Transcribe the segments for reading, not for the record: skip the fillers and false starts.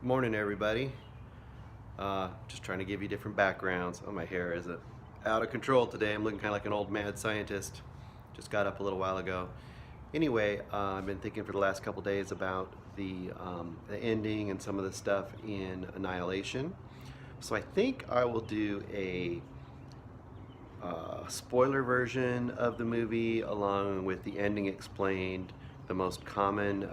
Morning, everybody. Just trying to give you different backgrounds. Oh, my hair is out of control today. I'm looking kind of like an old mad scientist. Just got up a little while ago. Anyway, I've been thinking for the last couple days about the ending and some of the stuff in Annihilation. So I think I will do a spoiler version of the movie along with the ending explained, the most common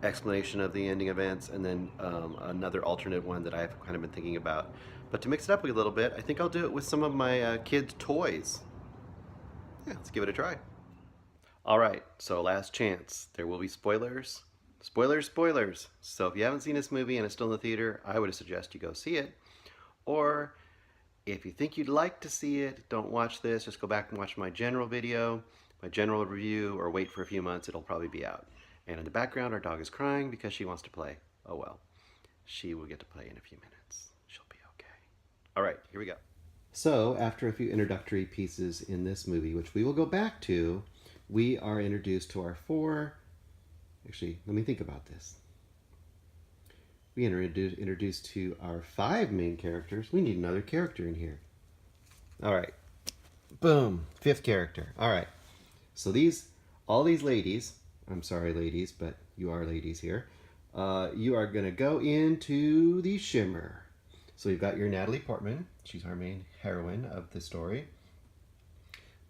explanation of the ending events, and then another alternate one that I've kind of been thinking about. But to mix it up a little bit, I think I'll do it with some of my kids' toys. Yeah, let's give it a try. All right, so last chance. There will be spoilers. Spoilers, spoilers. So if you haven't seen this movie and it's still in the theater, I would suggest you go see it. Or if you think you'd like to see it, don't watch this. Just go back and watch my general video, my general review, or wait for a few months. It'll probably be out. And in the background, our dog is crying because she wants to play. Oh well. She will get to play in a few minutes. She'll be okay. All right, here we go. So, after a few introductory pieces in this movie, which we will go back to, we are introduced to our four. Actually, let me think about this. We introduced to our five main characters. We need another character in here. All right. Boom. Fifth character. All right. So all these ladies, I'm sorry, ladies, but you are ladies here. You are going to go into the Shimmer. So we've got your Natalie Portman. She's our main heroine of the story.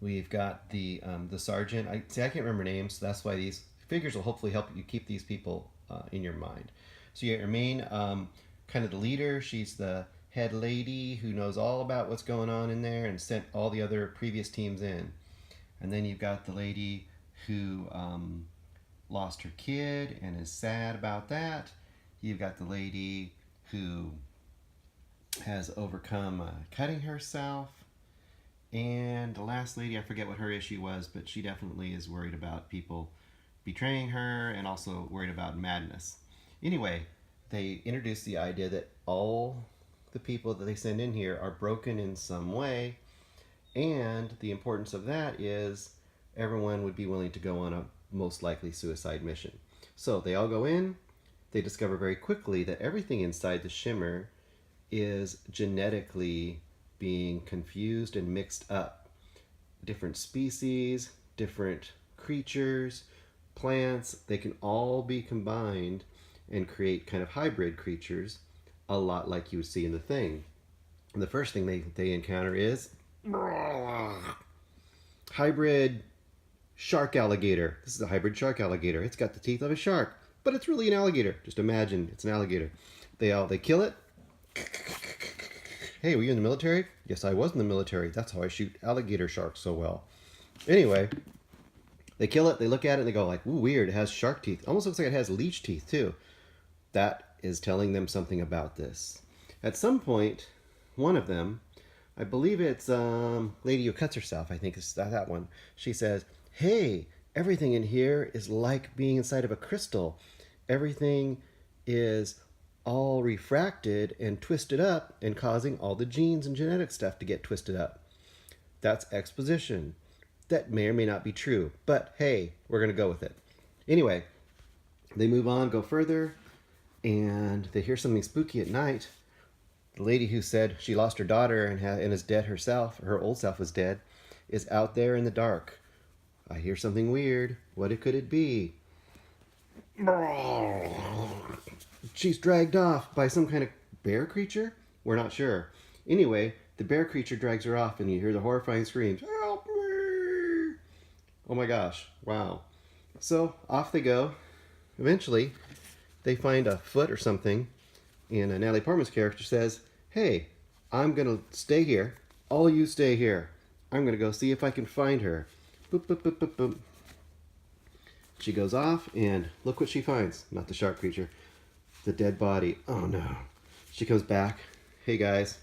We've got the sergeant. I can't remember names, so that's why these figures will hopefully help you keep these people in your mind. So you got your main, kind of the leader. She's the head lady who knows all about what's going on in there and sent all the other previous teams in. And then you've got the lady who lost her kid and is sad about that. You've got the lady who has overcome cutting herself. And the last lady, I forget what her issue was, but she definitely is worried about people betraying her and also worried about madness. Anyway, they introduce the idea that all the people that they send in here are broken in some way, and the importance of that is everyone would be willing to go on a most likely suicide mission. So they all go in. They discover very quickly that everything inside the Shimmer is genetically being confused and mixed up. Different species, different creatures, plants, they can all be combined and create kind of hybrid creatures, a lot like you would see in The Thing. And the first thing they encounter is hybrid shark alligator. This is a hybrid shark alligator. It's got the teeth of a shark, but it's really an alligator. Just imagine it's an alligator. They kill it. Hey, were you in the military? Yes, I was in the military. That's how I shoot alligator sharks so well. Anyway, they kill it, they look at it, and they go like, ooh, weird, it has shark teeth. Almost looks like it has leech teeth, too. That is telling them something about this. At some point, one of them, I believe it's lady who cuts herself, I think it's that one. She says, hey, everything in here is like being inside of a crystal. Everything is all refracted and twisted up and causing all the genes and genetic stuff to get twisted up. That's exposition. That may or may not be true, but hey, we're going to go with it. Anyway, they move on, go further, and they hear something spooky at night. The lady who said she lost her daughter and is dead herself, her old self was dead, is out there in the dark. I hear something weird. What could it be? She's dragged off by some kind of bear creature? We're not sure. Anyway, the bear creature drags her off and you hear the horrifying screams. Help me! Oh my gosh. Wow. So off they go. Eventually, they find a foot or something, and Natalie Portman's character says, hey, I'm going to stay here. All you stay here. I'm going to go see if I can find her. Boop, boop, boop, boop, boop. She goes off, and look what she finds. Not the shark creature. The dead body. Oh no. She comes back. Hey guys.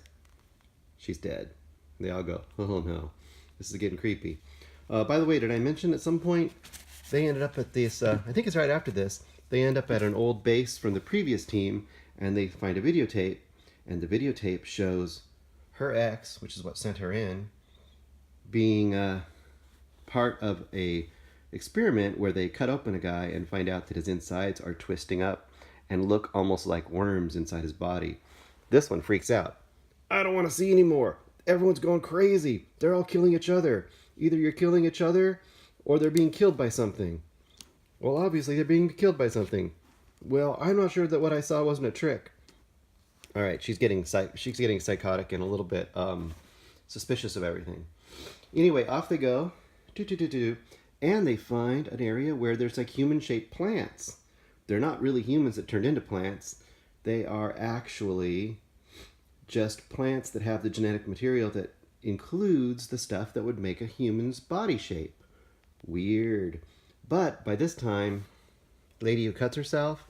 She's dead. They all go, oh no. This is getting creepy. By the way, did I mention at some point they ended up at this, I think it's right after this, they end up at an old base from the previous team, and they find a videotape, and the videotape shows her ex, which is what sent her in, being part of a experiment where they cut open a guy and find out that his insides are twisting up and look almost like worms inside his body. This one freaks out. I don't want to see anymore. Everyone's going crazy. They're all killing each other. Either you're killing each other or they're being killed by something. Well, obviously they're being killed by something. Well, I'm not sure that what I saw wasn't a trick. All right, she's getting psychotic and a little bit suspicious of everything. Anyway, off they go. And they find an area where there's like human-shaped plants. They're not really humans that turned into plants. They are actually just plants that have the genetic material that includes the stuff that would make a human's body shape. Weird. But by this time, lady who cuts herself,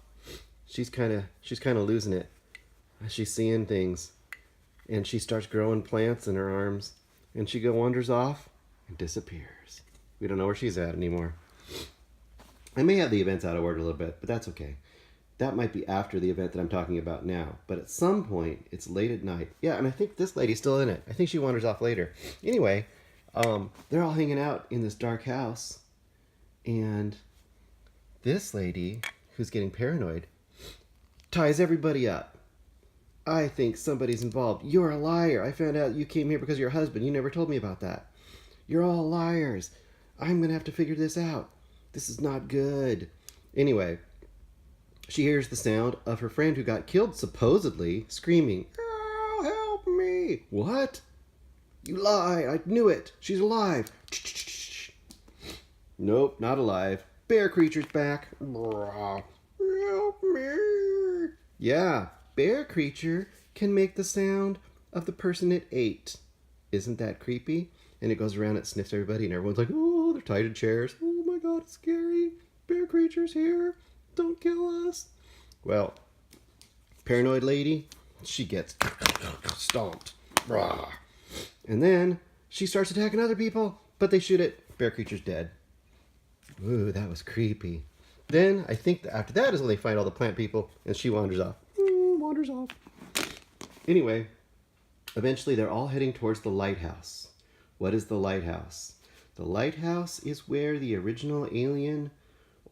she's kind of losing it. She's seeing things, and she starts growing plants in her arms, and she wanders off and disappears. We don't know where she's at anymore. I may have the events out of order a little bit, but that's okay. That might be after the event that I'm talking about now. But at some point, it's late at night. Yeah, and I think this lady's still in it. I think she wanders off later. Anyway, they're all hanging out in this dark house. And this lady, who's getting paranoid, ties everybody up. I think somebody's involved. You're a liar. I found out you came here because of your husband. You never told me about that. You're all liars. I'm going to have to figure this out. This is not good. Anyway, she hears the sound of her friend who got killed, supposedly, screaming, "Oh, help me!" What? You lie. I knew it. She's alive. Nope, not alive. Bear creature's back. Help me. Yeah, bear creature can make the sound of the person it ate. Isn't that creepy? And it goes around, it sniffs everybody, and everyone's like, oh, they're tied in chairs. Oh my God, it's scary. Bear creature's here. Don't kill us. Well, paranoid lady, she gets stomped. And then she starts attacking other people, but they shoot it. Bear creature's dead. Ooh, that was creepy. Then I think after that is when they find all the plant people, and she wanders off. Wanders off. Anyway, eventually they're all heading towards the lighthouse. What is the lighthouse? The lighthouse is where the original alien,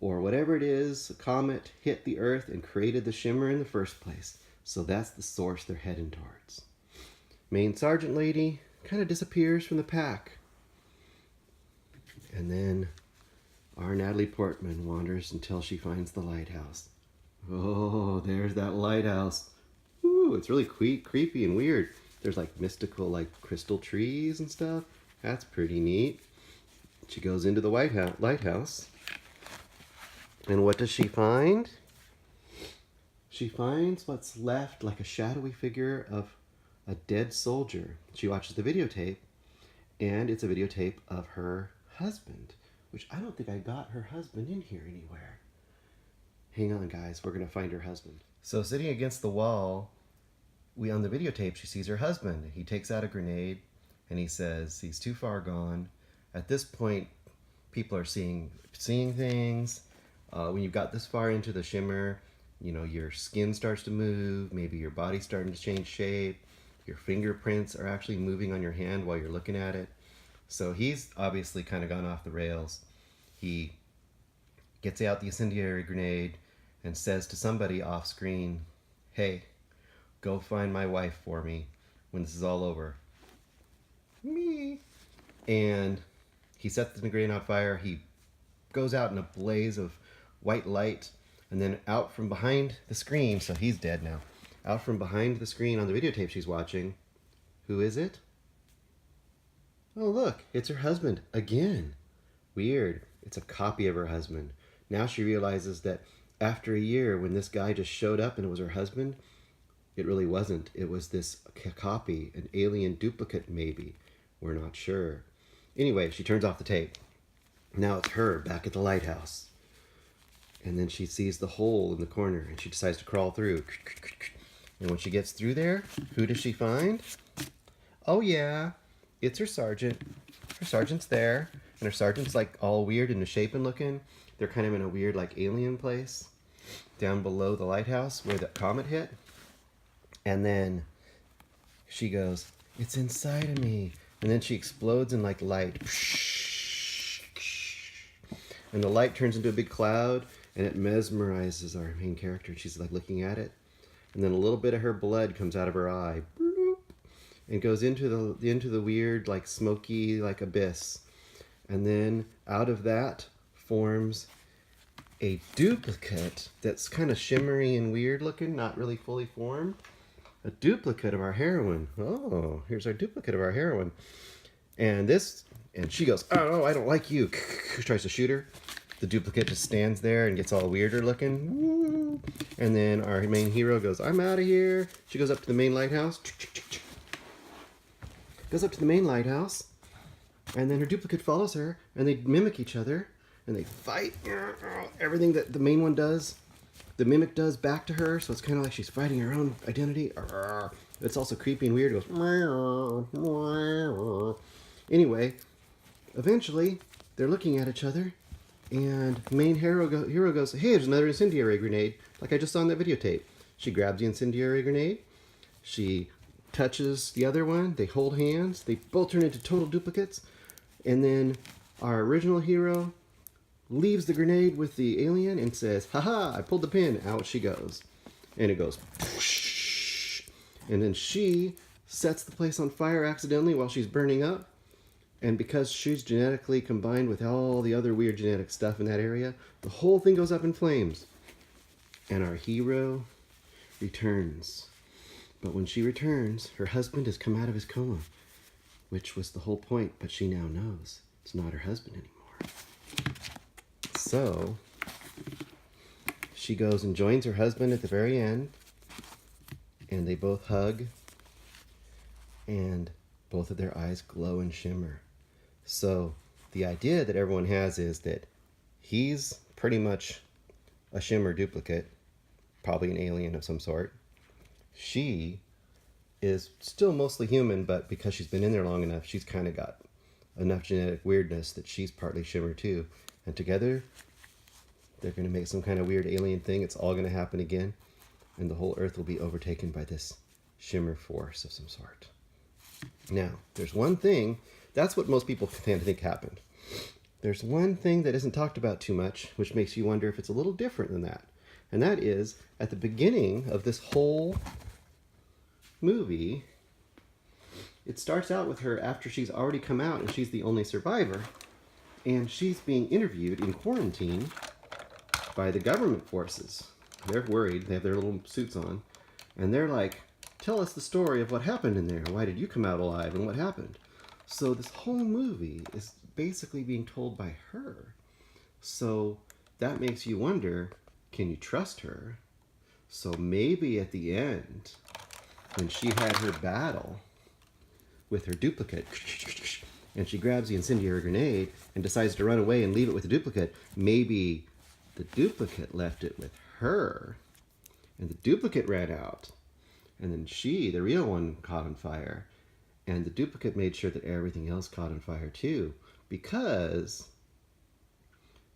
or whatever it is, a comet, hit the Earth and created the shimmer in the first place. So that's the source they're heading towards. Main sergeant lady kind of disappears from the pack. And then our Natalie Portman wanders until she finds the lighthouse. Oh, there's that lighthouse. Ooh, it's really creepy and weird. There's like mystical like crystal trees and stuff. That's pretty neat. She goes into the lighthouse. And what does she find? She finds what's left like a shadowy figure of a dead soldier. She watches the videotape, and it's a videotape of her husband, which I don't think I got her husband in here anywhere. Hang on, guys. We're going to find her husband. So sitting against the wall, on the videotape, she sees her husband. He takes out a grenade, and he says he's too far gone. At this point, people are seeing things. When you've got this far into the shimmer, you know, your skin starts to move. Maybe your body's starting to change shape. Your fingerprints are actually moving on your hand while you're looking at it. So he's obviously kind of gone off the rails. He gets out the incendiary grenade and says to somebody off screen, "Hey, go find my wife for me when this is all over." Me. And he sets the grenade on fire. He goes out in a blaze of white light, and then out from behind the screen, so he's dead now. Out from behind the screen on the videotape she's watching, who is it? Oh, look, it's her husband again. Weird. It's a copy of her husband. Now she realizes that after a year, when this guy just showed up and it was her husband, it really wasn't. It was this copy, an alien duplicate maybe. We're not sure. Anyway, she turns off the tape. Now it's her back at the lighthouse. And then she sees the hole in the corner and she decides to crawl through. And when she gets through there, who does she find? Oh yeah, it's her sergeant. Her sergeant's there. And her sergeant's like all weird and misshapen looking. They're kind of in a weird like alien place down below the lighthouse where the comet hit. And then she goes, "It's inside of me." And then she explodes in like light. And the light turns into a big cloud. and it mesmerizes our main character. She's like looking at it, and then a little bit of her blood comes out of her eye, bloop, and goes into the weird like smoky like abyss, and then out of that forms a duplicate that's kind of shimmery and weird looking, not really fully formed. A duplicate of our heroine. Oh, here's our duplicate of our heroine. And she goes, oh, I don't like you. Tries to shoot her. The duplicate just stands there and gets all weirder looking. And then our main hero goes, I'm out of here. She goes up to the main lighthouse. Goes up to the main lighthouse. And then her duplicate follows her. And they mimic each other. And they fight. Everything that the main one does, the mimic does back to her. So it's kind of like she's fighting her own identity. It's also creepy and weird. It goes. Anyway, eventually, they're looking at each other. And main hero goes, hey, there's another incendiary grenade. Like I just saw in that videotape. She grabs the incendiary grenade. She touches the other one. They hold hands. They both turn into total duplicates. And then our original hero leaves the grenade with the alien and says, haha, I pulled the pin. Out she goes. And it goes, whoosh. And then she sets the place on fire accidentally while she's burning up. And because she's genetically combined with all the other weird genetic stuff in that area, the whole thing goes up in flames. And our hero returns. But when she returns, her husband has come out of his coma, which was the whole point, but she now knows it's not her husband anymore. So she goes and joins her husband at the very end, and they both hug, and both of their eyes glow and shimmer. So the idea that everyone has is that he's pretty much a shimmer duplicate, probably an alien of some sort. She is still mostly human, but because she's been in there long enough, she's kind of got enough genetic weirdness that she's partly shimmer too. And together, they're going to make some kind of weird alien thing. It's all going to happen again. And the whole Earth will be overtaken by this shimmer force of some sort. Now, there's one thing. That's what most people tend to think happened. There's one thing that isn't talked about too much, which makes you wonder if it's a little different than that. And that is, at the beginning of this whole movie, it starts out with her after she's already come out and she's the only survivor. And she's being interviewed in quarantine by the government forces. They're worried. They have their little suits on. And they're like, tell us the story of what happened in there. Why did you come out alive and what happened? So this whole movie is basically being told by her. So that makes you wonder, can you trust her? So maybe at the end, when she had her battle with her duplicate, and she grabs the incendiary grenade and decides to run away and leave it with the duplicate, maybe the duplicate left it with her, and the duplicate ran out, and then she, the real one, caught on fire, and the duplicate made sure that everything else caught on fire too, because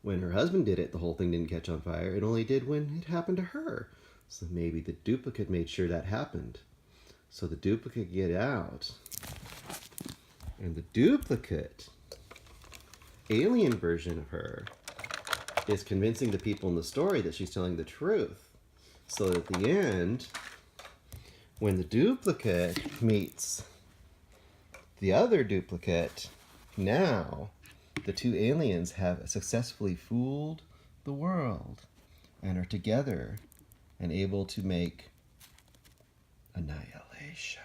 when her husband did it, the whole thing didn't catch on fire. It only did when it happened to her. So maybe the duplicate made sure that happened. So the duplicate get out, and the duplicate, alien version of her, is convincing the people in the story that she's telling the truth. So at the end, when the duplicate meets the other duplicate, now the two aliens have successfully fooled the world and are together and able to make Annihilation.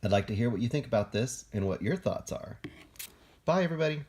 I'd like to hear what you think about this and what your thoughts are. Bye, everybody.